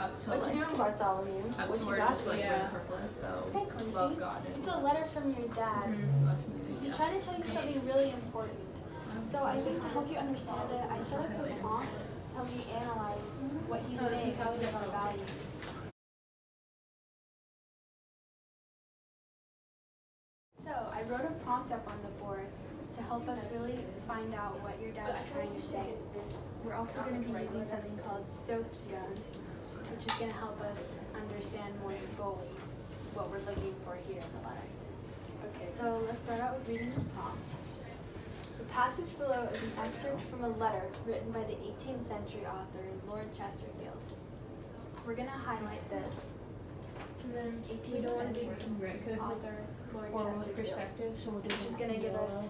up to What you doing, Bartholomew? up What to you where got it's like here? red purpose. So Hey, Quincy. love God. It's a letter from your dad. Love community. He's trying to tell you something really important. So I think to help you understand it, I set up a prompt to help you analyze what he's saying about his own values. So I wrote a prompt up on the board to help us really find out what your dad's trying to say. We're also going to be using something called soapstone, which is going to help us understand more fully what we're looking for here in the letter. Okay. So let's start out with reading the prompt. The passage below is an excerpt from a letter written by the 18th century author Lord Chesterfield. We're going to highlight this. And then 18th century author Lord Chesterfield, so which is going to give us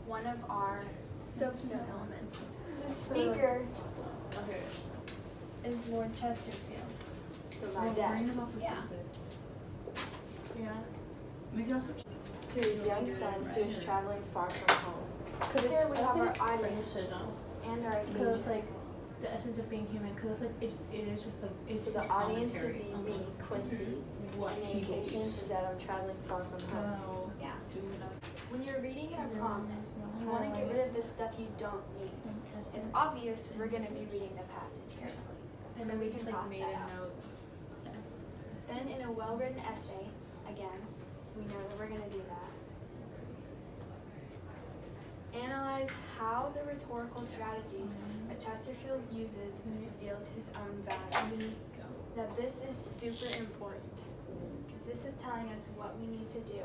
one of our soapstone elements. The speaker is Lord Chesterfield. So my dad. Yeah. Yeah. Maybe also. To his young son who is traveling far from home. Here we have our audience and our Because engagement. like the essence of being human. Because like it is just like it's So the audience would be commentary me, Quincy, what and the he occasion believes. is that I'm traveling far from home. So Yeah. do we not When you're reading in a prompt, you want to get rid of the stuff you don't need. It's obvious we're going to be reading the passage carefully, and so then we we can just like cross made that a out. note. Then in a well-written essay, again, we know that we're going to do that. Analyze how the rhetorical strategies that Chesterfield uses reveals his own values. Now this is super important because this is telling us what we need to do.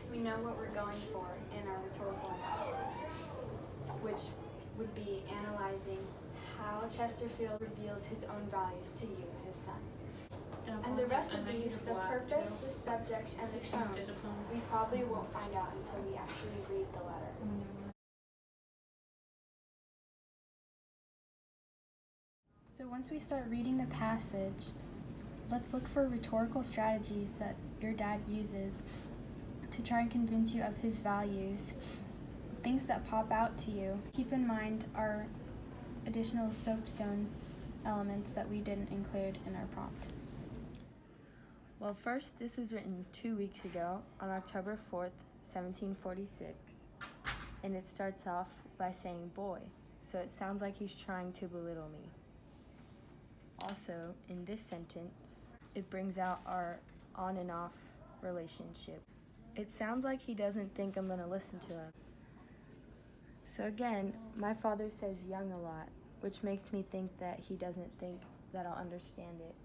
We know what we're going for in our rhetorical analysis, which would be analyzing how Chesterfield reveals his own values to you, his son. And the rest of these, the purpose, the subject, and the tone, we probably won't find out until we actually read the letter. So once we start reading the passage, let's look for rhetorical strategies that your dad uses to try and convince you of his values. Things that pop out to you. Keep in mind our additional soapstone elements that we didn't include in our prompt. Well, first, this was written 2 weeks ago on October 4th, 1746, and it starts off by saying boy, so it sounds like he's trying to belittle me. Also, in this sentence, it brings out our on and off relationship. It sounds like he doesn't think I'm going to listen to him. So again, my father says young a lot, which makes me think that he doesn't think that I'll understand it.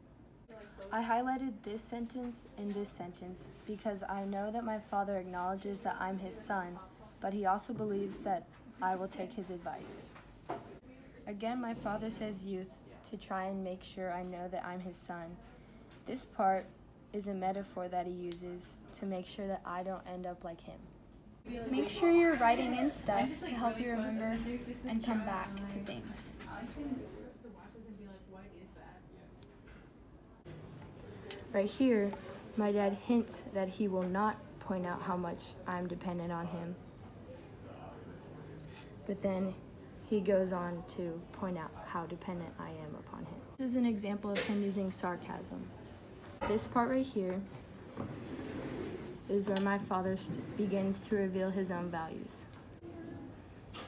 I highlighted this sentence and this sentence because I know that my father acknowledges that I'm his son, but he also believes that I will take his advice. Again, my father says youth to try and make sure I know that I'm his son. This part is a metaphor that he uses to make sure that I don't end up like him. Make sure you're writing in stuff to help you remember and come back to things. Right here, my dad hints that he will not point out how much I'm dependent on him. But then he goes on to point out how dependent I am upon him. This is an example of him using sarcasm. This part right here is where my father begins to reveal his own values.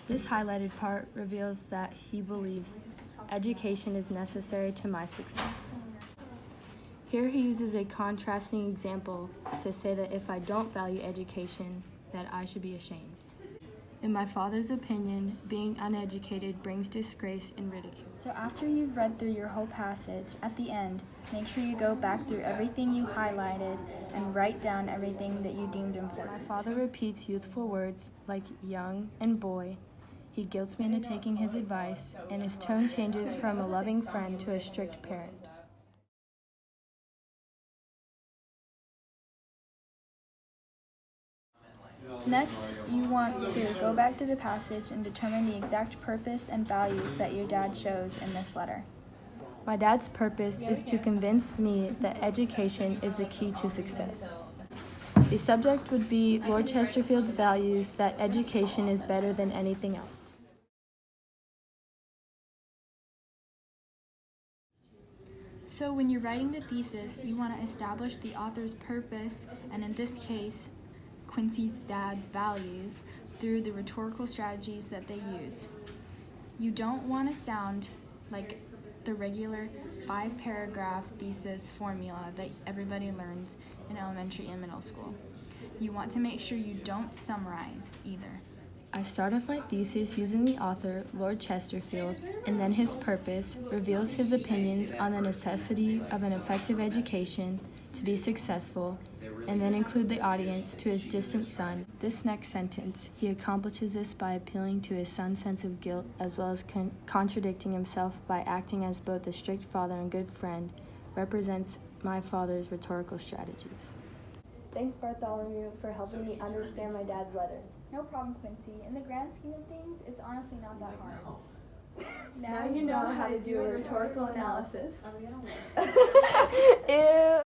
This highlighted part reveals that he believes education is necessary to my success. Here he uses a contrasting example to say that if I don't value education, that I should be ashamed. In my father's opinion, being uneducated brings disgrace and ridicule. So after you've read through your whole passage, at the end, make sure you go back through everything you highlighted and write down everything that you deemed important. My father repeats youthful words like young and boy. He guilts me into taking his advice, and his tone changes from a loving friend to a strict parent. Next, you want to go back to the passage and determine the exact purpose and values that your dad shows in this letter. My dad's purpose is to convince me that education is the key to success. The subject would be Lord Chesterfield's values that education is better than anything else. So when you're writing the thesis, you want to establish the author's purpose, and in this case, Quincy's dad's values, through the rhetorical strategies that they use. You don't want to sound like the regular 5-paragraph thesis formula that everybody learns in elementary and middle school. You want to make sure you don't summarize either. I start off my thesis using the author, Lord Chesterfield, and then his purpose reveals his opinions on the necessity of an effective education to be successful, and then include the audience to his distant son. This next sentence, he accomplishes this by appealing to his son's sense of guilt, as well as contradicting himself by acting as both a strict father and good friend, represents my father's rhetorical strategies. Thanks, Bartholomew, for helping me understand my dad's letter. No problem, Quincy. In the grand scheme of things, it's honestly not that hard. Now you know how to do a rhetorical analysis. Ew.